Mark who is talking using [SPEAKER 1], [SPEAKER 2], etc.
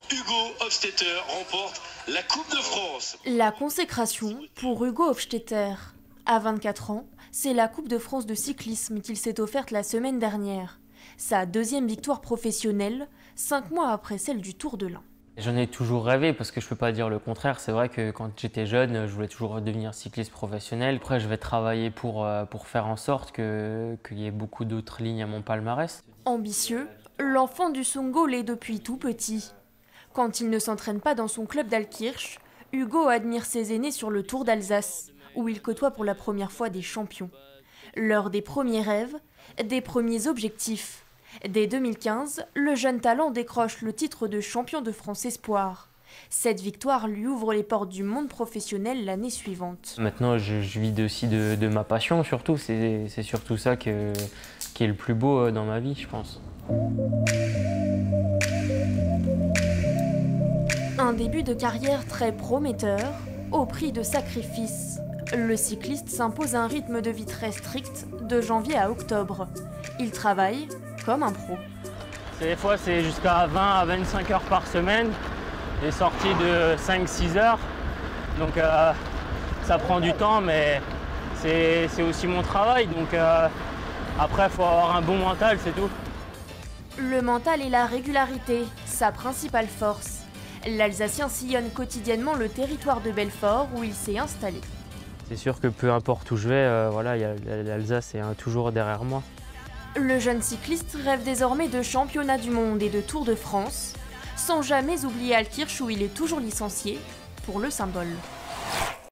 [SPEAKER 1] Hugo Hofstetter remporte la Coupe de France.
[SPEAKER 2] La consécration pour Hugo Hofstetter. À 24 ans, c'est la Coupe de France de cyclisme qu'il s'est offerte la semaine dernière. Sa deuxième victoire professionnelle, 5 mois après celle du Tour de l'Ain.
[SPEAKER 3] J'en ai toujours rêvé parce que je ne peux pas dire le contraire. C'est vrai que quand j'étais jeune, je voulais toujours devenir cycliste professionnel. Après, je vais travailler pour faire en sorte qu'il y ait beaucoup d'autres lignes à mon palmarès.
[SPEAKER 2] Ambitieux, l'enfant du Sungo l'est depuis tout petit. Quand il ne s'entraîne pas dans son club d'Altkirch, Hugo admire ses aînés sur le Tour d'Alsace, où il côtoie pour la première fois des champions. L'heure des premiers rêves, des premiers objectifs. Dès 2015, le jeune talent décroche le titre de champion de France Espoir. Cette victoire lui ouvre les portes du monde professionnel l'année suivante.
[SPEAKER 3] Maintenant, je vis aussi de ma passion, surtout. C'est surtout ça qui est le plus beau dans ma vie, je pense.
[SPEAKER 2] Un début de carrière très prometteur, au prix de sacrifices. Le cycliste s'impose un rythme de vie très strict, de janvier à octobre. Il travaille comme un pro.
[SPEAKER 3] Des fois, c'est jusqu'à 20 à 25 heures par semaine, des sorties de 5-6 heures. Donc ça prend du temps, mais c'est aussi mon travail. Donc après, il faut avoir un bon mental, c'est tout.
[SPEAKER 2] Le mental et la régularité, sa principale force. L'Alsacien sillonne quotidiennement le territoire de Belfort où il s'est installé.
[SPEAKER 3] C'est sûr que peu importe où je vais, voilà, l'Alsace est toujours derrière moi.
[SPEAKER 2] Le jeune cycliste rêve désormais de championnat du monde et de Tour de France, sans jamais oublier Altkirch où il est toujours licencié pour le symbole.